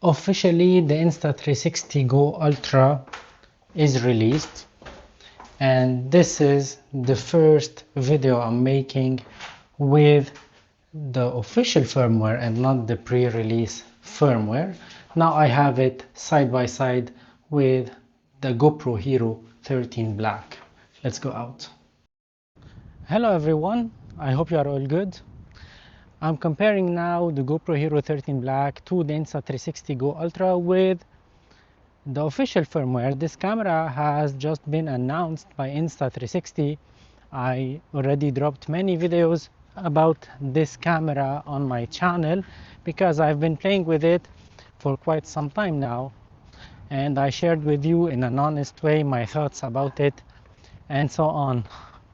Officially, the Insta360 Go Ultra is released, and this is the first video I'm making with the official firmware and not the pre-release firmware. Now I have it side by side with the GoPro Hero 13 Black. Let's go out. Hello everyone, I hope you are all good. I'm comparing now the GoPro Hero 13 Black to the Insta360 Go Ultra with the official firmware. This camera has just been announced by Insta360. I already dropped many videos about this camera on my channel because I've been playing with it for quite some time now, and I shared with you in an honest way my thoughts about it and so on.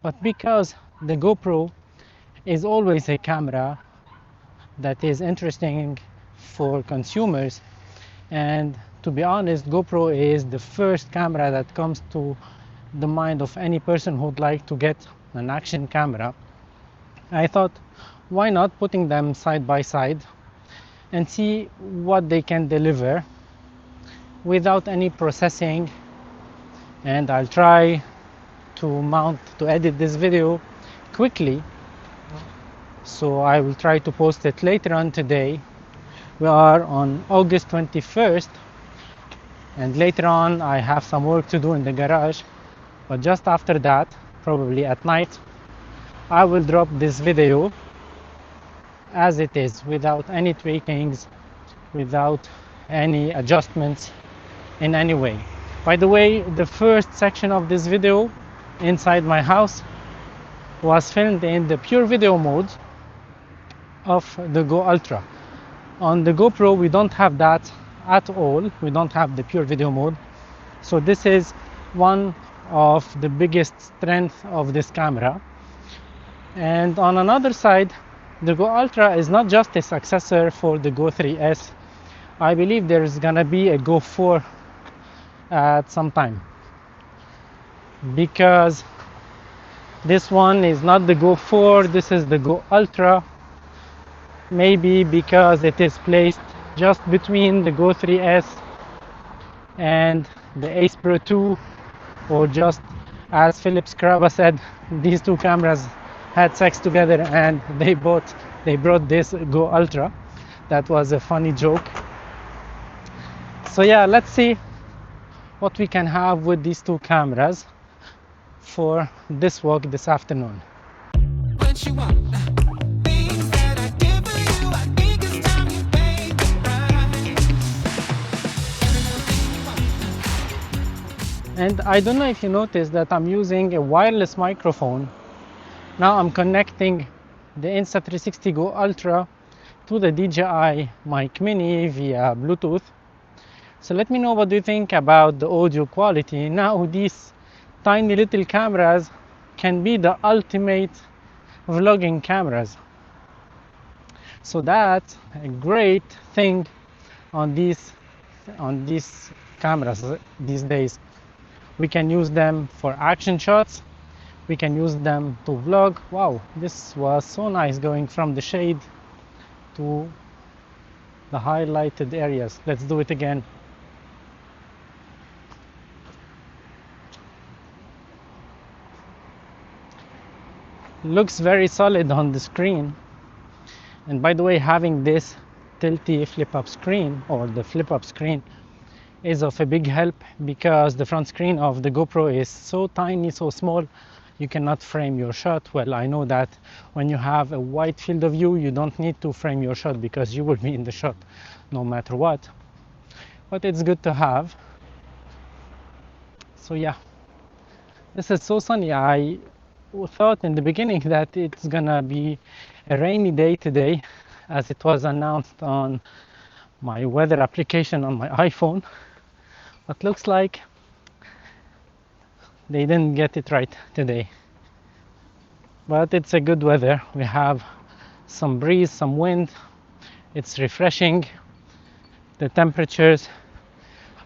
But because the GoPro is always a camera that is interesting for consumers, and to be honest, GoPro is the first camera that comes to the mind of any person who'd like to get an action camera, I thought, why not putting them side by side and see what they can deliver without any processing. And I'll try to edit this video quickly, so I will try to post it later on today. We are on August 21st, and later on I have some work to do in the garage, but just after that, probably at night, I will drop this video as it is, without any tweakings, without any adjustments in any way. By the way, the first section of this video inside my house was filmed in the pure video mode of the Go Ultra. On the GoPro we don't have that at all, we don't have the pure video mode, so this is one of the biggest strengths of this camera. And on another side, the Go Ultra is not just a successor for the Go 3S. I believe there's gonna be a Go 4 at some time, because this one is not the Go 4, this is the Go Ultra. Maybe because it is placed just between the Go 3S and the Ace Pro 2, or just as Philip Scraba said, these two cameras had sex together and they brought this Go Ultra. That was a funny joke. So yeah, let's see what we can have with these two cameras for this walk this afternoon. And I don't know if you noticed that I'm using a wireless microphone. Now I'm connecting the Insta360 Go Ultra to the DJI Mic Mini via Bluetooth. So let me know what you think about the audio quality. Now these tiny little cameras can be the ultimate vlogging cameras. So that's a great thing on these cameras these days. We can use them for action shots, we can use them to vlog. Wow, this was so nice going from the shade to the highlighted areas. Let's do it again. Looks very solid on the screen. And by the way, having this tilty flip up screen, or the flip up screen, is of a big help, because the front screen of the GoPro is so tiny, so small, you cannot frame your shot. Well, I know that when you have a wide field of view, you don't need to frame your shot because you will be in the shot no matter what. But it's good to have. So yeah, this is so sunny. I thought in the beginning that it's gonna be a rainy day today, as it was announced on my weather application on my iPhone. But looks like they didn't get it right today. But it's a good weather. We have some breeze, some wind. It's refreshing. The temperatures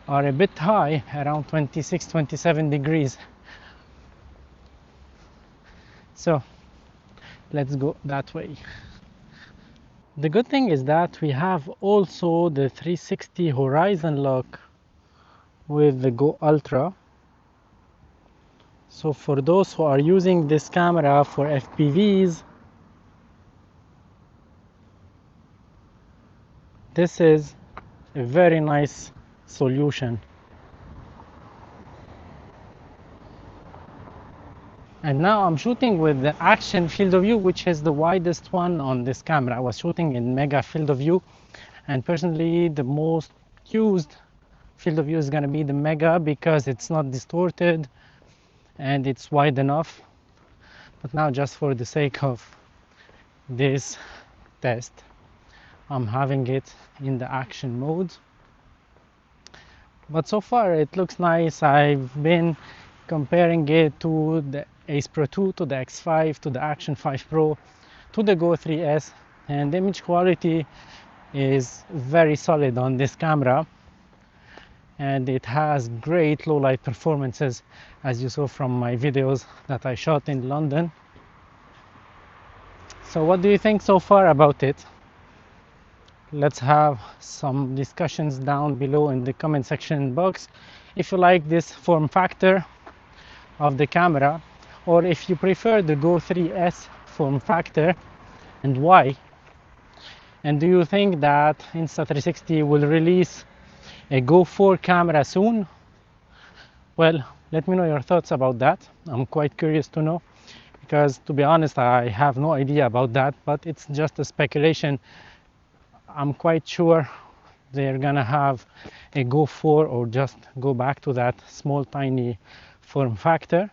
are a bit high, around 26-27 degrees. So let's go that way. The good thing is that we have also the 360 horizon lock with the Go Ultra. So for those who are using this camera for FPVs, this is a very nice solution. And now I'm shooting with the action field of view, which is the widest one on this camera. I was shooting in mega field of view, and personally the most used field of view is going to be the mega because it's not distorted and it's wide enough. But now, just for the sake of this test, I'm having it in the action mode. But so far it looks nice. I've been comparing it to the Ace Pro 2, to the X5, to the Action 5 Pro, to the Go 3S, and the image quality is very solid on this camera, and it has great low light performances, as you saw from my videos that I shot in London. So what do you think so far about it? Let's have some discussions down below in the comment section box if you like this form factor of the camera, or if you prefer the Go 3S form factor, and why. And do you think that Insta360 will release a Go 4 camera soon? Well, let me know your thoughts about that. I'm quite curious to know, because to be honest I have no idea about that, but it's just a speculation. I'm quite sure they're gonna have a Go 4 or just go back to that small tiny form factor.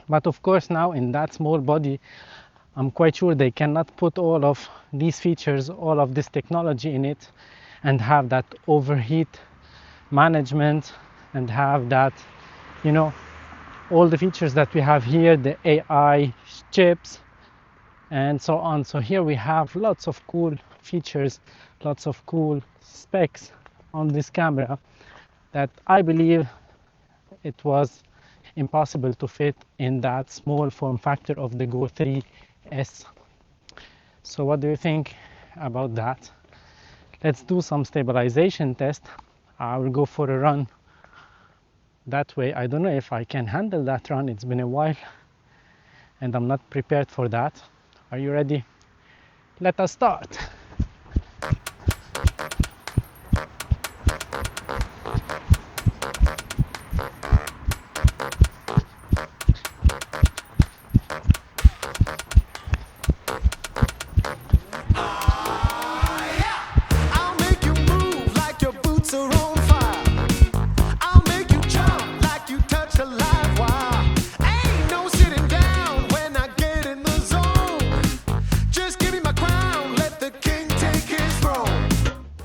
But of course now in that small body, I'm quite sure they cannot put all of these features, all of this technology in it, and have that overheat management and have that, you know, all the features that we have here, the AI chips and so on. So here we have lots of cool features, lots of cool specs on this camera that I believe it was impossible to fit in that small form factor of the Go 3S. So what do you think about that? Let's do some stabilization test. I will go for a run that way. I don't know if I can handle that run. It's been a while and I'm not prepared for that. Are you ready? Let us start.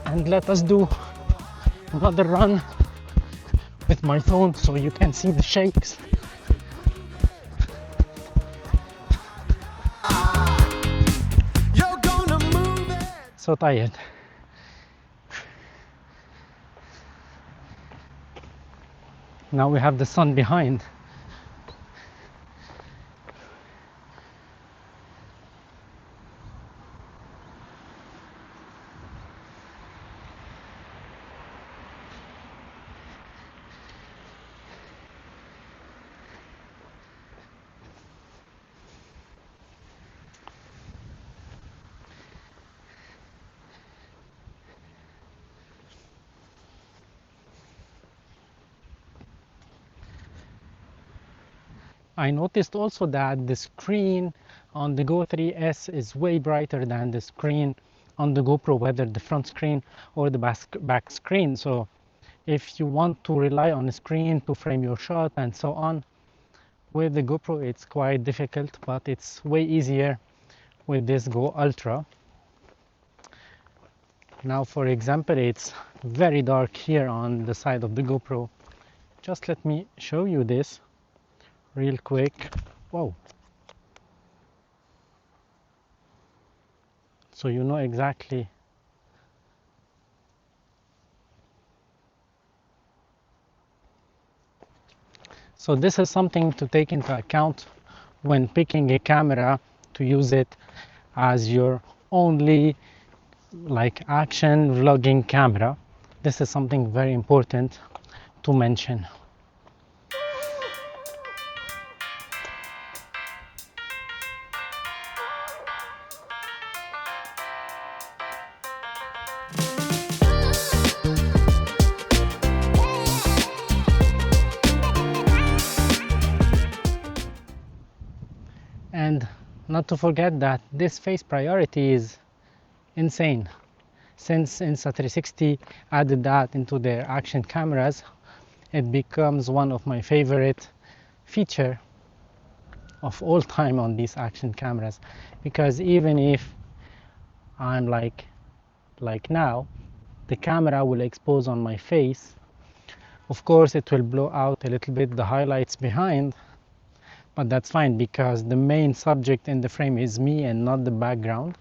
And let us do another run with my phone so you can see the shakes. You're gonna move it. So tired. Now we have the sun behind. I noticed also that the screen on the Go 3S is way brighter than the screen on the GoPro, whether the front screen or the back screen. So if you want to rely on a screen to frame your shot and so on, with the GoPro it's quite difficult, but it's way easier with this Go Ultra. Now for example, it's very dark here on the side of the GoPro. Just let me show you this real quick. Whoa. So you know exactly. So this is something to take into account when picking a camera to use it as your only like action vlogging camera. This is something very important to mention. And not to forget that this face priority is insane. Since Insta360 added that into their action cameras, it becomes one of my favorite feature of all time on these action cameras, because even if I'm like now, the camera will expose on my face. Of course it will blow out a little bit the highlights behind, but that's fine because the main subject in the frame is me and not the background.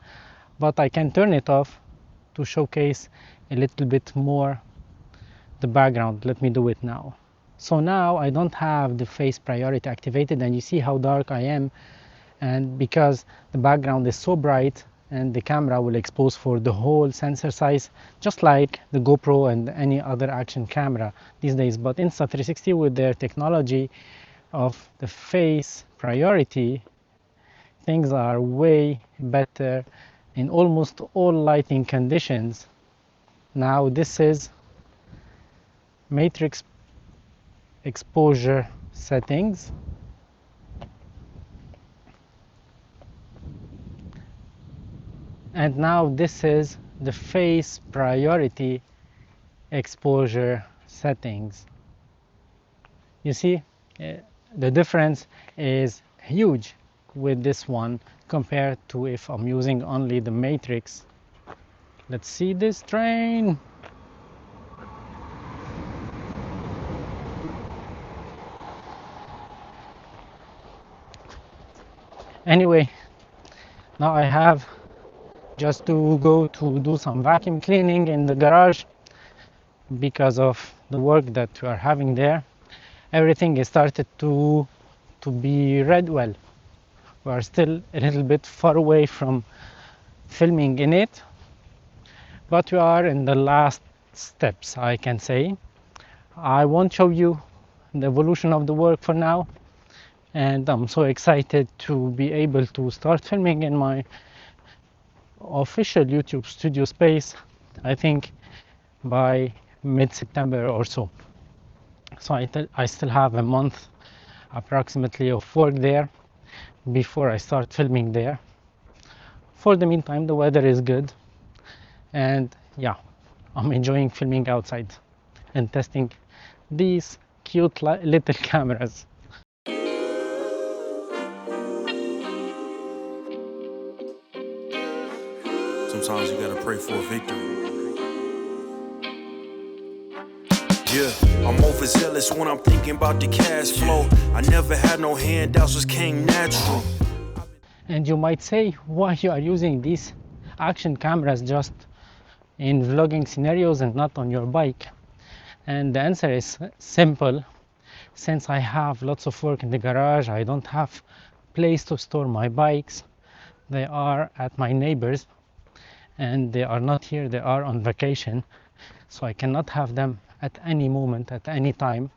But I can turn it off to showcase a little bit more the background. Let me do it now. So now I don't have the face priority activated, and you see how dark I am, and because the background is so bright, and the camera will expose for the whole sensor size, just like the GoPro and any other action camera these days. But Insta360, with their technology of the face priority, things are way better in almost all lighting conditions. Now this is matrix exposure settings. And now this is the face priority exposure settings. You see, the difference is huge with this one compared to if I'm using only the matrix. Let's see this train. Anyway, now I have just to go to do some vacuum cleaning in the garage because of the work that we are having there. Everything is started to be read well. We are still a little bit far away from filming in it, but we are in the last steps, I can say. I won't show you the evolution of the work for now, and I'm so excited to be able to start filming in my official YouTube studio space, I think by mid-September or so. So I still have a month approximately of work there before I start filming there. For the meantime, the weather is good, and yeah, I'm enjoying filming outside and testing these cute little cameras. Sometimes you gotta pray for a victory. Yeah, I'm overzealous when I'm thinking about the cash flow. I never had no handouts, just came natural. And you might say, why you are using these action cameras just in vlogging scenarios and not on your bike? And the answer is simple. Since I have lots of work in the garage, I don't have place to store my bikes. They are at my neighbors, and they are not here, they are on vacation, so I cannot have them at any moment, at any time.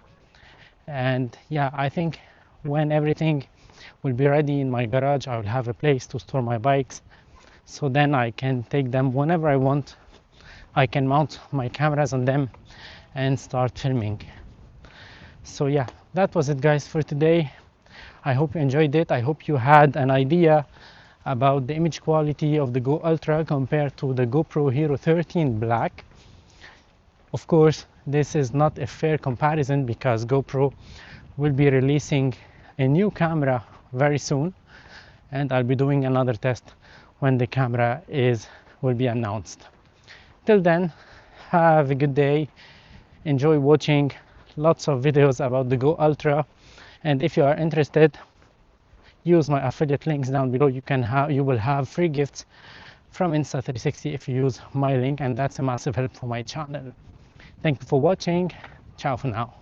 And yeah, I think when everything will be ready in my garage, I will have a place to store my bikes, so then I can take them whenever I want. I can mount my cameras on them and start filming. So yeah, that was it guys for today. I hope you enjoyed it. I hope you had an idea about the image quality of the Go Ultra compared to the GoPro Hero 13 Black. Of course, this is not a fair comparison because GoPro will be releasing a new camera very soon, and I'll be doing another test when the camera will be announced. Till then, have a good day. Enjoy watching lots of videos about the Go Ultra, and if you are interested, use my affiliate links down below. You will have free gifts from Insta360 if you use my link, and that's a massive help for my channel. Thank you for watching. Ciao for now.